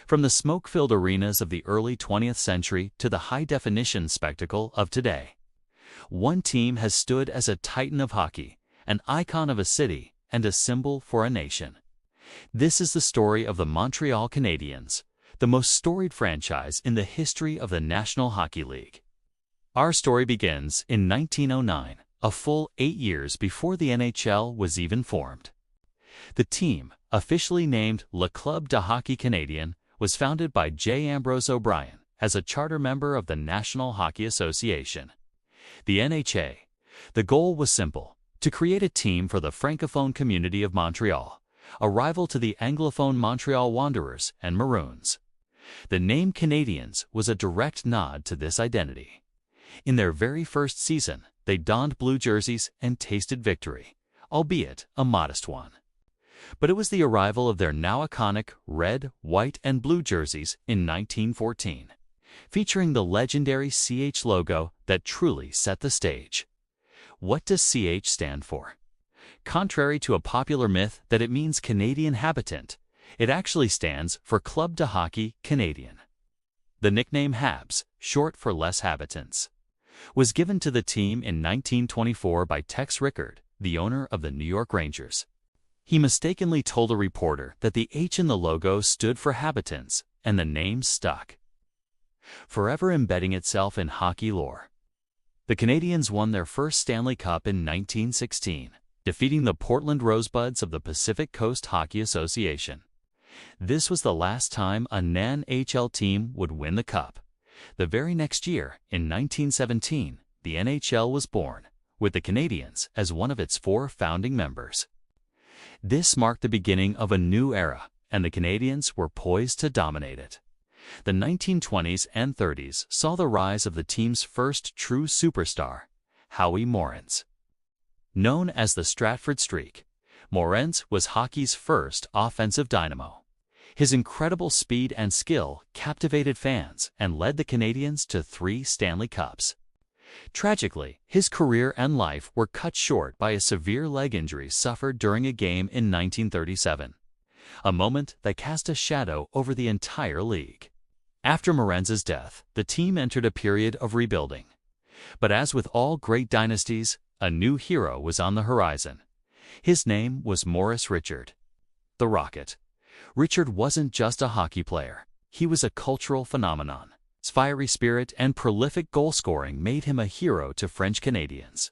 From the smoke-filled arenas of the early 20th century to the high-definition spectacle of today, one team has stood as a titan of hockey, an icon of a city, and a symbol for a nation. This is the story of the Montreal Canadiens, the most storied franchise in the history of the National Hockey League. Our story begins in 1909, a full 8 years before the NHL was even formed. The team, officially named Le Club de Hockey Canadien, was founded by J. Ambrose O'Brien as a charter member of the National Hockey Association. The NHA. The goal was simple: to create a team for the francophone community of Montreal, a rival to the anglophone Montreal Wanderers and Maroons. The name Canadiens was a direct nod to this identity. In their very first season, they donned blue jerseys and tasted victory, albeit a modest one. But it was the arrival of their now iconic red, white, and blue jerseys in 1914, featuring the legendary CH logo, that truly set the stage. What does CH stand for? Contrary to a popular myth that it means Canadian habitant, it actually stands for Club de Hockey Canadien. The nickname Habs, short for Les Habitants, was given to the team in 1924 by Tex Rickard, the owner of the New York Rangers. He mistakenly told a reporter that the H in the logo stood for habitants, and the name stuck, forever embedding itself in hockey lore. The Canadiens won their first Stanley Cup in 1916, defeating the Portland Rosebuds of the Pacific Coast Hockey Association. This was the last time a non-HL team would win the Cup. The very next year, in 1917, the NHL was born, with the Canadiens as one of its 4 founding members. This marked the beginning of a new era, and the Canadiens were poised to dominate it. The 1920s and 30s saw the rise of the team's first true superstar, Howie Morenz. Known as the Stratford Streak, Morenz was hockey's first offensive dynamo. His incredible speed and skill captivated fans and led the Canadiens to 3 Stanley Cups. Tragically, his career and life were cut short by a severe leg injury suffered during a game in 1937, a moment that cast a shadow over the entire league. After Morenz's death, the team entered a period of rebuilding. But as with all great dynasties, a new hero was on the horizon. His name was Maurice Richard, the Rocket. Richard wasn't just a hockey player, he was a cultural phenomenon. His fiery spirit and prolific goal-scoring made him a hero to French Canadians.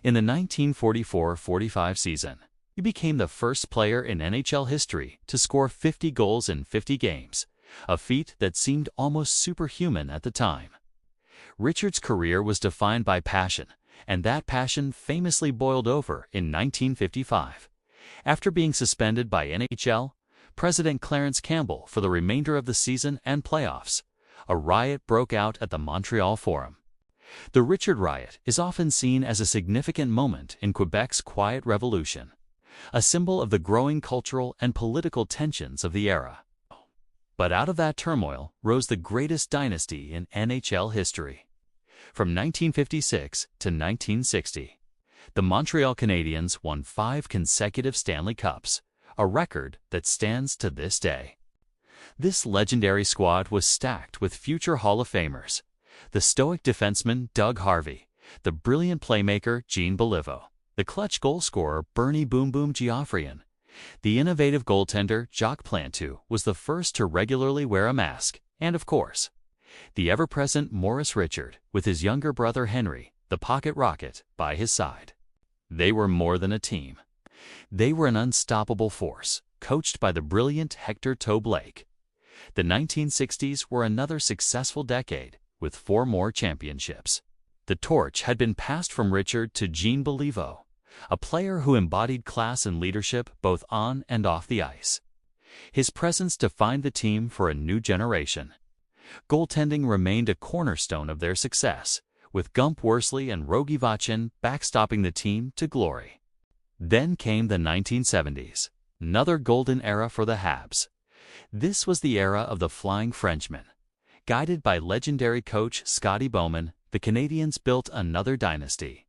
In the 1944-45 season, he became the first player in NHL history to score 50 goals in 50 games, a feat that seemed almost superhuman at the time. Richard's career was defined by passion, and that passion famously boiled over in 1955. After being suspended by NHL President Clarence Campbell for the remainder of the season and playoffs, a riot broke out at the Montreal Forum. The Richard Riot is often seen as a significant moment in Quebec's Quiet Revolution, a symbol of the growing cultural and political tensions of the era. But out of that turmoil rose the greatest dynasty in NHL history. From 1956 to 1960, the Montreal Canadiens won 5 consecutive Stanley Cups, a record that stands to this day. This legendary squad was stacked with future Hall of Famers: the stoic defenseman Doug Harvey, the brilliant playmaker Gene Beliveau, the clutch goal-scorer Bernie Boom Boom Geoffrion. The innovative goaltender Jacques Plantu was the first to regularly wear a mask, and of course, the ever-present Maurice Richard with his younger brother Henry, the Pocket Rocket, by his side. They were more than a team. They were an unstoppable force, coached by the brilliant Hector Toe Blake. The 1960s were another successful decade, with 4 more championships. The torch had been passed from Richard to Gene Beliveau, a player who embodied class and leadership both on and off the ice. His presence defined the team for a new generation. Goaltending remained a cornerstone of their success, with Gump Worsley and Rogie Vachin backstopping the team to glory. Then came the 1970s, another golden era for the Habs. This was the era of the Flying Frenchman. Guided by legendary coach Scotty Bowman, the Canadiens built another dynasty.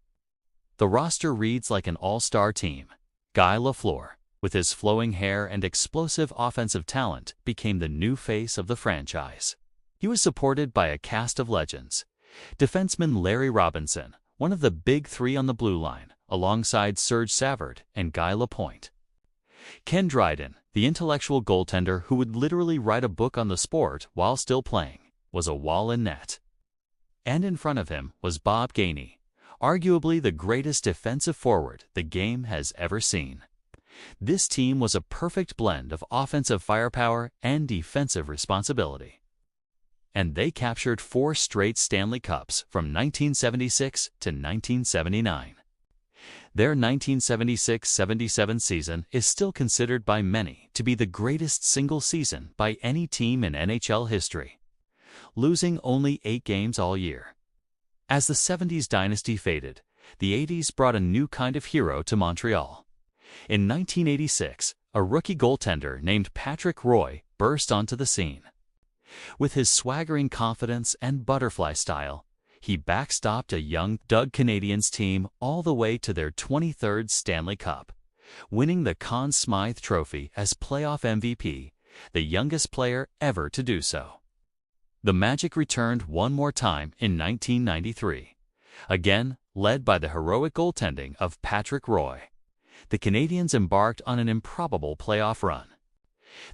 The roster reads like an all-star team: Guy Lafleur, with his flowing hair and explosive offensive talent, became the new face of the franchise. He was supported by a cast of legends. Defenseman Larry Robinson, one of the big three on the blue line, alongside Serge Savard and Guy Lapointe. Ken Dryden, the intellectual goaltender who would literally write a book on the sport while still playing, was a wall in net. And in front of him was Bob Gainey, arguably the greatest defensive forward the game has ever seen. This team was a perfect blend of offensive firepower and defensive responsibility. And they captured 4 straight Stanley Cups from 1976 to 1979. Their 1976-77 season is still considered by many to be the greatest single season by any team in NHL history, losing only 8 games all year. As the 70s dynasty faded, the 80s brought a new kind of hero to Montreal. In 1986, a rookie goaltender named Patrick Roy burst onto the scene. With his swaggering confidence and butterfly style, he backstopped a young Doug Canadiens team all the way to their 23rd Stanley Cup, winning the Conn Smythe Trophy as playoff MVP, the youngest player ever to do so. The Magic returned one more time in 1993, again led by the heroic goaltending of Patrick Roy. The Canadiens embarked on an improbable playoff run.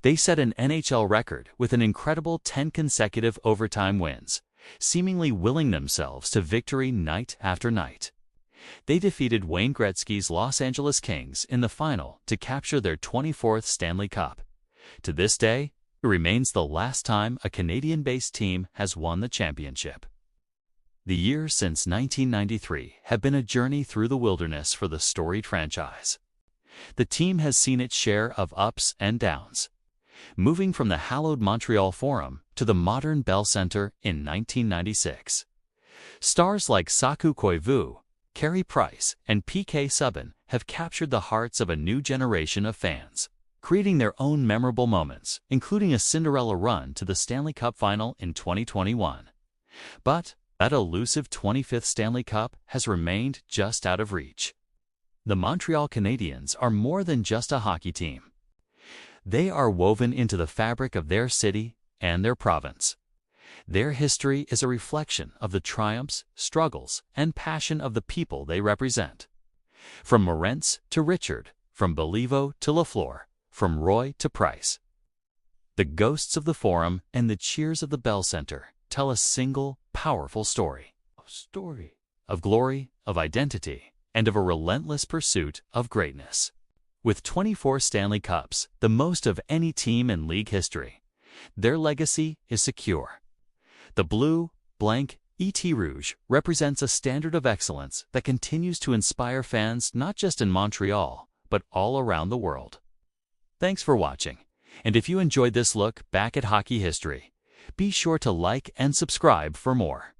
They set an NHL record with an incredible 10 consecutive overtime wins, seemingly willing themselves to victory night after night. They defeated Wayne Gretzky's Los Angeles Kings in the final to capture their 24th Stanley Cup. To this day, it remains the last time a Canadian-based team has won the championship. The years since 1993 have been a journey through the wilderness for the storied franchise. The team has seen its share of ups and downs, moving from the hallowed Montreal Forum to the modern Bell Centre in 1996. Stars like Saku Koivu, Carey Price, and P.K. Subban have captured the hearts of a new generation of fans, creating their own memorable moments, including a Cinderella run to the Stanley Cup Final in 2021. But that elusive 25th Stanley Cup has remained just out of reach. The Montreal Canadiens are more than just a hockey team. They are woven into the fabric of their city and their province. Their history is a reflection of the triumphs, struggles, and passion of the people they represent. From Morentz to Richard, from Beliveau to Lafleur, from Roy to Price. The ghosts of the Forum and the cheers of the Bell Centre tell a single, powerful story. A story of glory, of identity, and of a relentless pursuit of greatness. With 24 Stanley Cups, the most of any team in league history, their legacy is secure. The blue, blank, ET Rouge represents a standard of excellence that continues to inspire fans not just in Montreal, but all around the world. Thanks for watching, and if you enjoyed this look back at hockey history, be sure to like and subscribe for more.